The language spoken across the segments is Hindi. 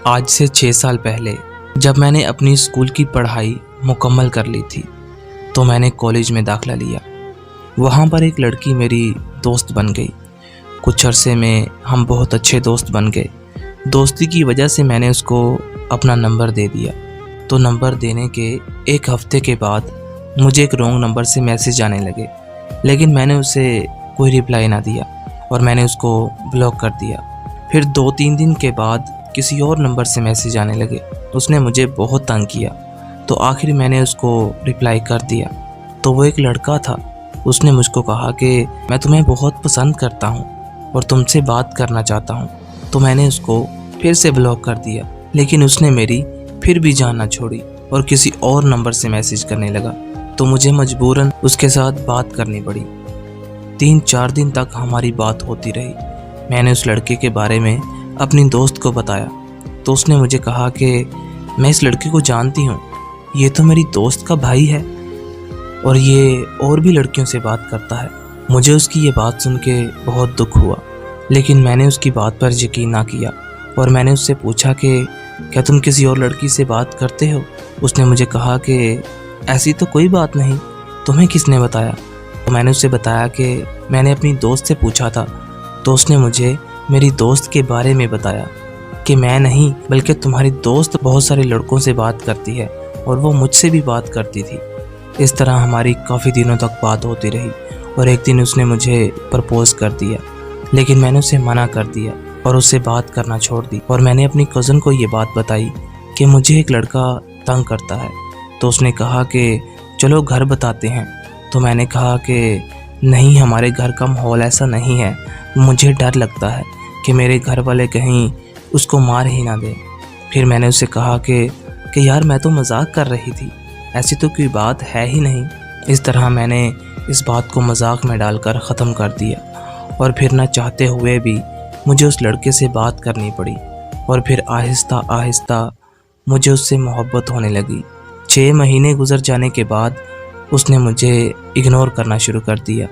आज से 6 साल पहले जब मैंने अपनी स्कूल की पढ़ाई मुकम्मल कर ली थी तो मैंने कॉलेज में दाखिला लिया। वहाँ पर एक लड़की मेरी दोस्त बन गई। कुछ अरसे में हम बहुत अच्छे दोस्त बन गए। दोस्ती की वजह से मैंने उसको अपना नंबर दे दिया। तो नंबर देने के एक हफ्ते के बाद मुझे एक रॉन्ग नंबर से मैसेज आने लगे, लेकिन मैंने उसे कोई रिप्लाई ना दिया और मैंने उसको ब्लॉक कर दिया। फिर 2-3 दिन के बाद किसी और नंबर से मैसेज आने लगे। उसने मुझे बहुत तंग किया, तो आखिर मैंने उसको रिप्लाई कर दिया। तो वो एक लड़का था। उसने मुझको कहा कि मैं तुम्हें बहुत पसंद करता हूँ और तुमसे बात करना चाहता हूँ। तो मैंने उसको फिर से ब्लॉक कर दिया, लेकिन उसने मेरी फिर भी जान ना छोड़ी और किसी और नंबर से मैसेज करने लगा। तो मुझे मजबूरन उसके साथ बात करनी पड़ी। 3-4 दिन तक हमारी बात होती रही। मैंने उस लड़के के बारे में अपनी दोस्त को बताया, तो उसने मुझे कहा कि मैं इस लड़के को जानती हूँ, ये तो मेरी दोस्त का भाई है और ये और भी लड़कियों से बात करता है। मुझे उसकी ये बात सुन के बहुत दुख हुआ, लेकिन मैंने उसकी बात पर यकीन ना किया और मैंने उससे पूछा कि क्या तुम किसी और लड़की से बात करते हो? उसने मुझे कहा कि ऐसी तो कोई बात नहीं, तुम्हें किसने बताया? तो मैंने उससे बताया कि मैंने अपनी दोस्त से पूछा था। तो उसने मुझे मेरी दोस्त के बारे में बताया कि मैं नहीं बल्कि तुम्हारी दोस्त बहुत सारे लड़कों से बात करती है और वो मुझसे भी बात करती थी। इस तरह हमारी काफ़ी दिनों तक बात होती रही और एक दिन उसने मुझे प्रपोज़ कर दिया, लेकिन मैंने उसे मना कर दिया और उससे बात करना छोड़ दी। और मैंने अपनी कज़न को ये बात बताई कि मुझे एक लड़का तंग करता है। तो उसने कहा कि चलो घर बताते हैं। तो मैंने कहा कि नहीं, हमारे घर का माहौल ऐसा नहीं है, मुझे डर लगता है कि मेरे घर वाले कहीं उसको मार ही ना दें। फिर मैंने उससे कहा कि यार मैं तो मजाक कर रही थी, ऐसी तो कोई बात है ही नहीं। इस तरह मैंने इस बात को मजाक में डालकर ख़त्म कर दिया और फिर ना चाहते हुए भी मुझे उस लड़के से बात करनी पड़ी और फिर आहिस्ता आहिस्ता मुझे उससे मोहब्बत होने लगी। 6 महीने गुजर जाने के बाद उसने मुझे इग्नोर करना शुरू कर दिया।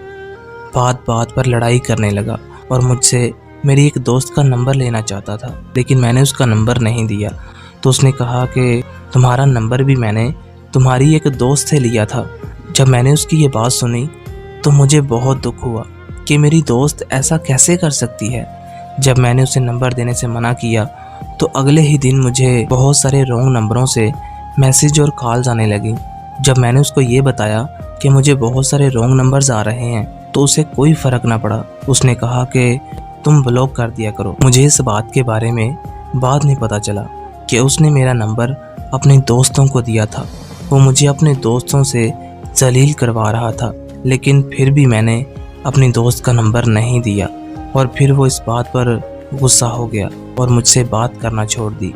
बात बात पर लड़ाई करने लगा और मुझसे मेरी एक दोस्त का नंबर लेना चाहता था, लेकिन मैंने उसका नंबर नहीं दिया। तो उसने कहा कि तुम्हारा नंबर भी मैंने तुम्हारी एक दोस्त से लिया था। जब मैंने उसकी ये बात सुनी तो मुझे बहुत दुख हुआ कि मेरी दोस्त ऐसा कैसे कर सकती है। जब मैंने उसे नंबर देने से मना किया तो अगले ही दिन मुझे बहुत सारे रॉन्ग नंबरों से मैसेज और कॉल्स आने लगी। जब मैंने उसको ये बताया कि मुझे बहुत सारे रॉन्ग नंबर्स आ रहे हैं तो उसे कोई फ़र्क ना पड़ा। उसने कहा कि तुम ब्लॉक कर दिया करो। मुझे इस बात के बारे में बाद में पता चला कि उसने मेरा नंबर अपने दोस्तों को दिया था। वो मुझे अपने दोस्तों से जलील करवा रहा था, लेकिन फिर भी मैंने अपनी दोस्त का नंबर नहीं दिया और फिर वो इस बात पर गुस्सा हो गया और मुझसे बात करना छोड़ दी।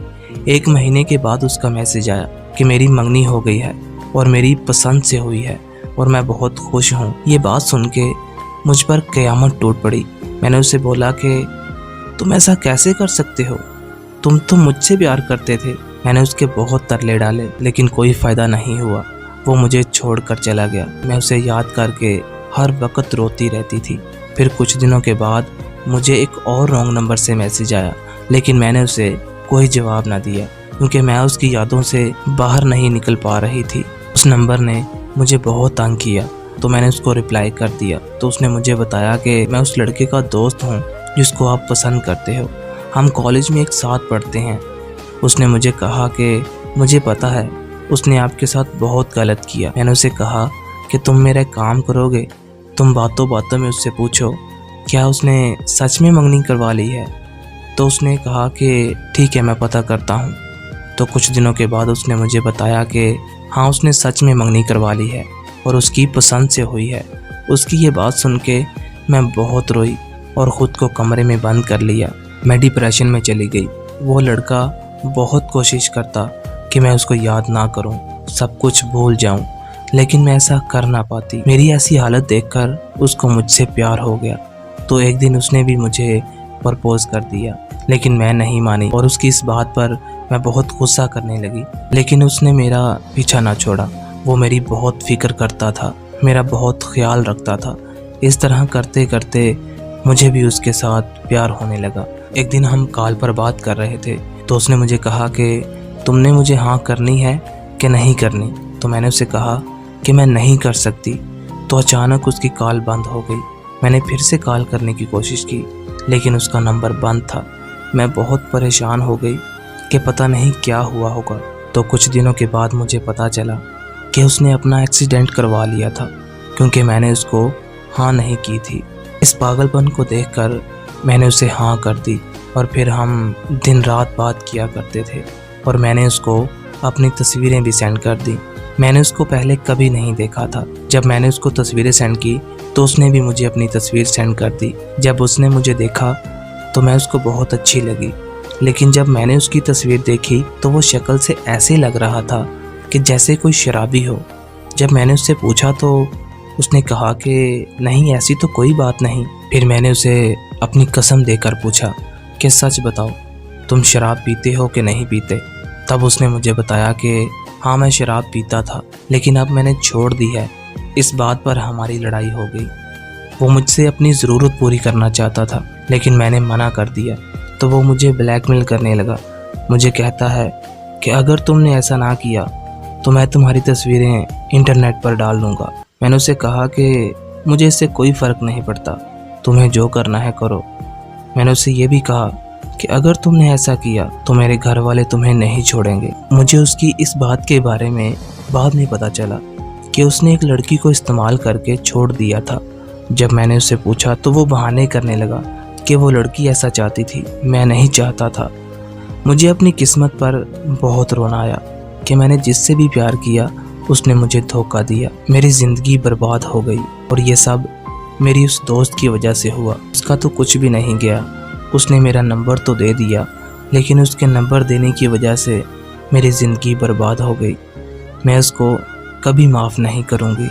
1 महीने के बाद उसका मैसेज आया कि मेरी मंगनी हो गई है और मेरी पसंद से हुई है और मैं बहुत खुश हूँ। ये बात सुन के मुझ पर क़यामत टूट पड़ी। मैंने उससे बोला कि तुम ऐसा कैसे कर सकते हो, तुम तो मुझसे प्यार करते थे। मैंने उसके बहुत तरले डाले, लेकिन कोई फ़ायदा नहीं हुआ। वो मुझे छोड़कर चला गया। मैं उसे याद करके हर वक्त रोती रहती थी। फिर कुछ दिनों के बाद मुझे एक और रॉन्ग नंबर से मैसेज आया, लेकिन मैंने उसे कोई जवाब ना दिया क्योंकि मैं उसकी यादों से बाहर नहीं निकल पा रही थी। उस नंबर ने मुझे बहुत तंग किया, तो मैंने उसको रिप्लाई कर दिया। तो उसने मुझे बताया कि मैं उस लड़के का दोस्त हूँ जिसको आप पसंद करते हो, हम कॉलेज में एक साथ पढ़ते हैं। उसने मुझे कहा कि मुझे पता है उसने आपके साथ बहुत गलत किया। मैंने उसे कहा कि तुम मेरा काम करोगे, तुम बातों बातों में उससे पूछो क्या उसने सच में मंगनी करवा ली है। तो उसने कहा कि ठीक है, मैं पता करता हूँ। तो कुछ दिनों के बाद उसने मुझे बताया कि हाँ, उसने सच में मंगनी करवा ली है और उसकी पसंद से हुई है। उसकी ये बात सुन के मैं बहुत रोई और ख़ुद को कमरे में बंद कर लिया। मैं डिप्रेशन में चली गई। वो लड़का बहुत कोशिश करता कि मैं उसको याद ना करूं, सब कुछ भूल जाऊं, लेकिन मैं ऐसा कर ना पाती। मेरी ऐसी हालत देखकर उसको मुझसे प्यार हो गया। तो एक दिन उसने भी मुझे प्रपोज़ कर दिया, लेकिन मैं नहीं मानी और उसकी इस बात पर मैं बहुत गुस्सा करने लगी। लेकिन उसने मेरा पीछा ना छोड़ा। वो मेरी बहुत फिक्र करता था, मेरा बहुत ख्याल रखता था। इस तरह करते करते मुझे भी उसके साथ प्यार होने लगा। एक दिन हम कॉल पर बात कर रहे थे तो उसने मुझे कहा कि तुमने मुझे हाँ करनी है कि नहीं करनी। तो मैंने उसे कहा कि मैं नहीं कर सकती। तो अचानक उसकी कॉल बंद हो गई। मैंने फिर से कॉल करने की कोशिश की लेकिन उसका नंबर बंद था। मैं बहुत परेशान हो गई कि पता नहीं क्या हुआ होगा। तो कुछ दिनों के बाद मुझे पता चला कि उसने अपना एक्सीडेंट करवा लिया था क्योंकि मैंने उसको हाँ नहीं की थी। इस पागलपन को देखकर मैंने उसे हाँ कर दी और फिर हम दिन रात बात किया करते थे और मैंने उसको अपनी तस्वीरें भी सेंड कर दी। मैंने उसको पहले कभी नहीं देखा था। जब मैंने उसको तस्वीरें सेंड की तो उसने भी मुझे अपनी तस्वीर सेंड कर दी। जब उसने मुझे देखा तो मैं उसको बहुत अच्छी लगी, लेकिन जब मैंने उसकी तस्वीर देखी तो वो शक्ल से ऐसे लग रहा था कि जैसे कोई शराबी हो। जब मैंने उससे पूछा तो उसने कहा कि नहीं ऐसी तो कोई बात नहीं। फिर मैंने उसे अपनी कसम देकर पूछा कि सच बताओ तुम शराब पीते हो कि नहीं पीते। तब उसने मुझे बताया कि हाँ मैं शराब पीता था लेकिन अब मैंने छोड़ दी है। इस बात पर हमारी लड़ाई हो गई। वो मुझसे अपनी ज़रूरत पूरी करना चाहता था लेकिन मैंने मना कर दिया। तो वो मुझे ब्लैकमेल करने लगा। मुझे कहता है कि अगर तुमने ऐसा ना किया तो मैं तुम्हारी तस्वीरें इंटरनेट पर डाल दूँगा। मैंने उसे कहा कि मुझे इससे कोई फ़र्क नहीं पड़ता, तुम्हें जो करना है करो। मैंने उसे ये भी कहा कि अगर तुमने ऐसा किया तो मेरे घर वाले तुम्हें नहीं छोड़ेंगे। मुझे उसकी इस बात के बारे में बाद में पता चला कि उसने एक लड़की को इस्तेमाल करके छोड़ दिया था। जब मैंने उससे पूछा तो वो बहाने करने लगा कि वो लड़की ऐसा चाहती थी, मैं नहीं चाहता था। मुझे अपनी किस्मत पर बहुत रोना आया कि मैंने जिससे भी प्यार किया उसने मुझे धोखा दिया। मेरी ज़िंदगी बर्बाद हो गई और ये सब मेरी उस दोस्त की वजह से हुआ। उसका तो कुछ भी नहीं गया, उसने मेरा नंबर तो दे दिया लेकिन उसके नंबर देने की वजह से मेरी ज़िंदगी बर्बाद हो गई। मैं उसको कभी माफ़ नहीं करूँगी।